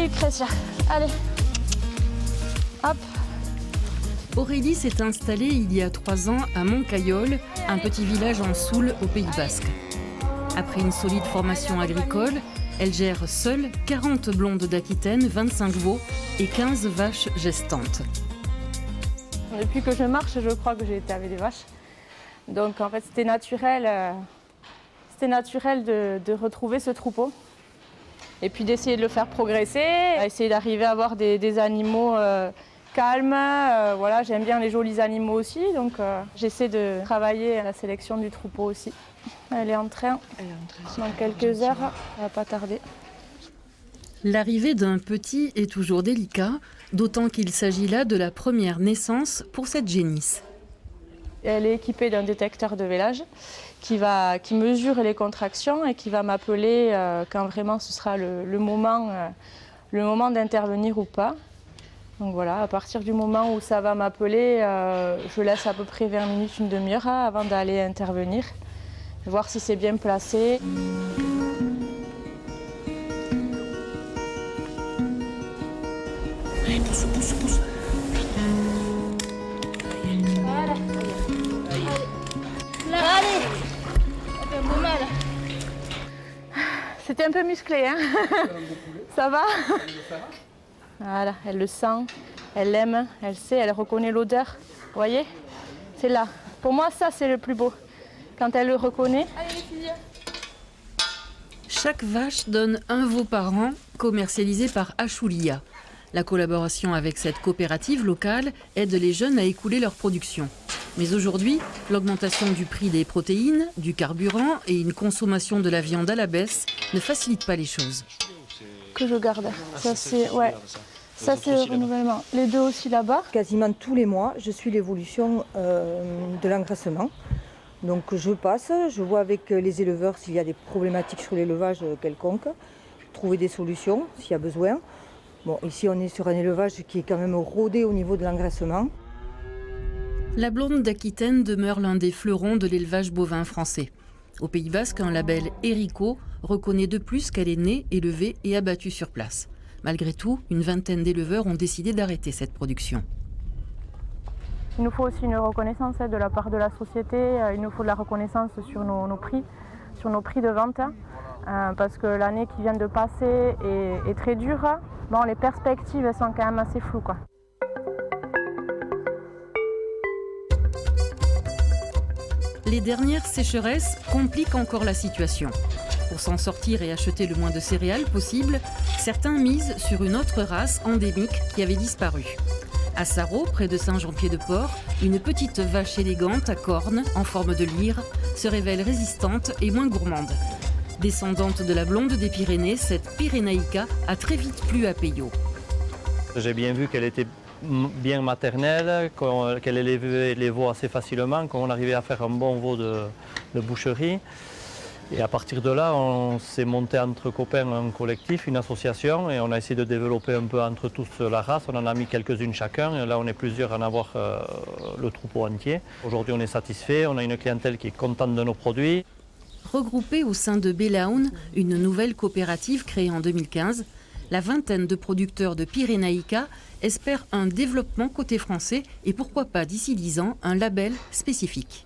Lucretia. Allez. Hop. Aurélie s'est installée il y a 3 ans à Montcaillol, un petit village en Soule au Pays Basque. Après une solide formation agricole, elle gère seule 40 blondes d'Aquitaine, 25 veaux et 15 vaches gestantes. Depuis que je marche, je crois que j'ai été avec des vaches. Donc en fait, c'était naturel de retrouver ce troupeau. Et puis d'essayer de le faire progresser, essayer d'arriver à avoir des animaux calmes. Voilà, j'aime bien les jolis animaux aussi, donc j'essaie de travailler à la sélection du troupeau aussi. Elle est en train. Dans quelques heures, ça va pas tarder. L'arrivée d'un petit est toujours délicat, d'autant qu'il s'agit là de la première naissance pour cette génisse. Elle est équipée d'un détecteur de vélage qui mesure les contractions et qui va m'appeler quand vraiment ce sera le moment d'intervenir ou pas. Donc voilà, à partir du moment où ça va m'appeler, je laisse à peu près 20 minutes, une demi-heure avant d'aller intervenir, voir si c'est bien placé. Allez, pousse. Voilà. Là, allez. Ça fait un peu mal. C'était un peu musclé, hein. Ça va? Voilà, elle le sent, elle l'aime, elle sait, elle reconnaît l'odeur. Vous voyez? C'est là. Pour moi, ça, c'est le plus beau. Quand elle le reconnaît. Allez, les filles. Chaque vache donne un veau par an, commercialisé par Achoulia. La collaboration avec cette coopérative locale aide les jeunes à écouler leur production. Mais aujourd'hui, l'augmentation du prix des protéines, du carburant et une consommation de la viande à la baisse ne facilitent pas les choses. Que je garde. Ça, c'est le renouvellement. Les deux aussi là-bas. Quasiment tous les mois, je suis l'évolution de l'engraissement. Donc je passe, je vois avec les éleveurs s'il y a des problématiques sur l'élevage quelconque, trouver des solutions s'il y a besoin. Bon, ici on est sur un élevage qui est quand même rodé au niveau de l'engraissement. La blonde d'Aquitaine demeure l'un des fleurons de l'élevage bovin français. Au Pays Basque, un label Erico reconnaît de plus qu'elle est née, élevée et abattue sur place. Malgré tout, une vingtaine d'éleveurs ont décidé d'arrêter cette production. Il nous faut aussi une reconnaissance de la part de la société. Il nous faut de la reconnaissance sur nos prix de vente. Parce que l'année qui vient de passer est très dure. Bon, les perspectives sont quand même assez floues, quoi. Les dernières sécheresses compliquent encore la situation. Pour s'en sortir et acheter le moins de céréales possible, certains misent sur une autre race endémique qui avait disparu. À Sarro, près de Saint-Jean-Pied-de-Port, une petite vache élégante à cornes, en forme de lyre, se révèle résistante et moins gourmande. Descendante de la blonde des Pyrénées, cette Pyrénaïca a très vite plu à Peyo. J'ai bien vu qu'elle était bien maternelle, qu'elle élevait les veaux assez facilement, qu'on arrivait à faire un bon veau de boucherie. Et à partir de là, on s'est monté entre copains un collectif, une association, et on a essayé de développer un peu entre tous la race. On en a mis quelques-unes chacun, et là on est plusieurs à en avoir le troupeau entier. Aujourd'hui on est satisfait, on a une clientèle qui est contente de nos produits. Regroupée au sein de Bélaoun, une nouvelle coopérative créée en 2015, la vingtaine de producteurs de Pyrénaïca espèrent un développement côté français et pourquoi pas d'ici 10 ans un label spécifique.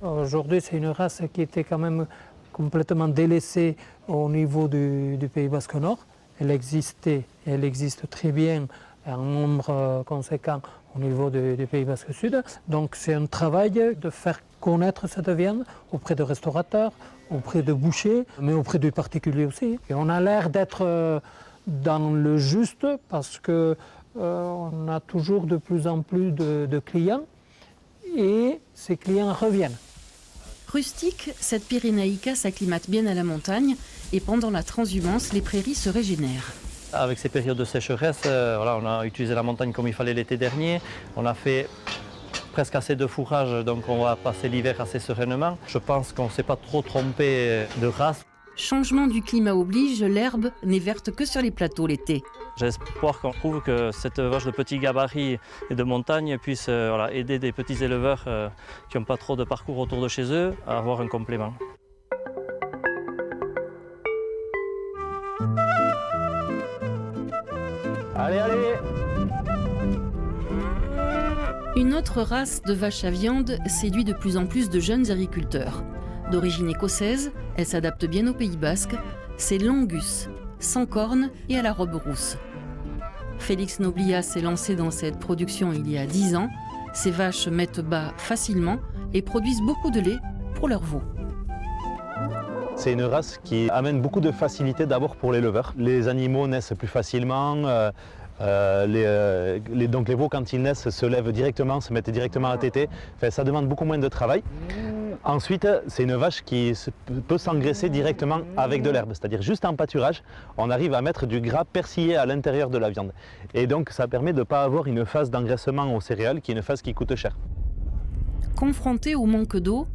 Aujourd'hui, c'est une race qui était quand même complètement délaissée au niveau du Pays Basque Nord. Elle existait et elle existe très bien en nombre conséquent au niveau du Pays Basque Sud. Donc c'est un travail de faire connaître cette viande auprès de restaurateurs, auprès de bouchers, mais auprès des particuliers aussi. Et on a l'air d'être dans le juste parce qu'on a toujours de plus en plus de clients et ces clients reviennent. Rustique, cette Pyrénaïca s'acclimate bien à la montagne et pendant la transhumance, les prairies se régénèrent. Avec ces périodes de sécheresse, on a utilisé la montagne comme il fallait l'été dernier. On a fait presque assez de fourrage, donc on va passer l'hiver assez sereinement. Je pense qu'on ne s'est pas trop trompé de race. Changement du climat oblige, l'herbe n'est verte que sur les plateaux l'été. J'ai espoir qu'on trouve que cette vache de petit gabarit et de montagne puisse aider des petits éleveurs qui n'ont pas trop de parcours autour de chez eux à avoir un complément. Allez, allez! Une autre race de vaches à viande séduit de plus en plus de jeunes agriculteurs. D'origine écossaise, elle s'adapte bien au Pays Basque, c'est l'Angus, sans cornes et à la robe rousse. Félix Noblia s'est lancé dans cette production il y a 10 ans. Ces vaches mettent bas facilement et produisent beaucoup de lait pour leurs veaux. C'est une race qui amène beaucoup de facilité d'abord pour l'éleveur. Les animaux naissent plus facilement, donc les veaux quand ils naissent se lèvent directement, se mettent directement à téter. Enfin, ça demande beaucoup moins de travail. Ensuite, c'est une vache qui peut s'engraisser directement avec de l'herbe, c'est-à-dire juste en pâturage, on arrive à mettre du gras persillé à l'intérieur de la viande. Et donc ça permet de ne pas avoir une phase d'engraissement aux céréales qui est une phase qui coûte cher. Confronté au manque d'eau,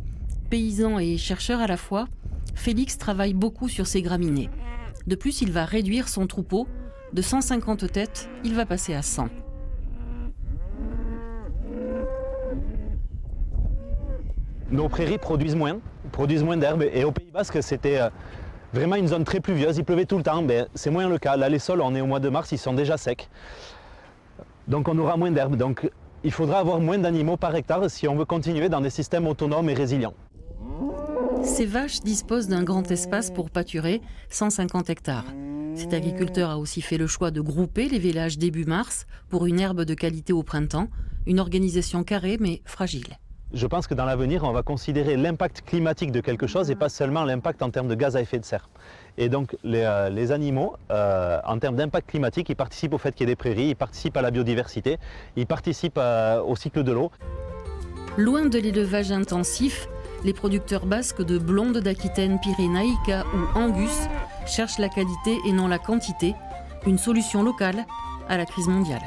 paysan et chercheur à la fois, Félix travaille beaucoup sur ses graminées. De plus, il va réduire son troupeau. De 150 têtes, il va passer à 100. Nos prairies produisent moins d'herbe. Et au Pays Basque, c'était vraiment une zone très pluvieuse. Il pleuvait tout le temps, mais c'est moins le cas. Là, les sols, on est au mois de mars, ils sont déjà secs. Donc on aura moins d'herbe. Donc il faudra avoir moins d'animaux par hectare si on veut continuer dans des systèmes autonomes et résilients. Ces vaches disposent d'un grand espace pour pâturer, 150 hectares. Cet agriculteur a aussi fait le choix de grouper les vélages début mars pour une herbe de qualité au printemps, une organisation carrée mais fragile. Je pense que dans l'avenir, on va considérer l'impact climatique de quelque chose et pas seulement l'impact en termes de gaz à effet de serre. Et donc les animaux, en termes d'impact climatique, ils participent au fait qu'il y ait des prairies, ils participent à la biodiversité, ils participent au cycle de l'eau. Loin de l'élevage intensif, les producteurs basques de blondes d'Aquitaine, Pyrénaïca ou Angus cherchent la qualité et non la quantité, une solution locale à la crise mondiale.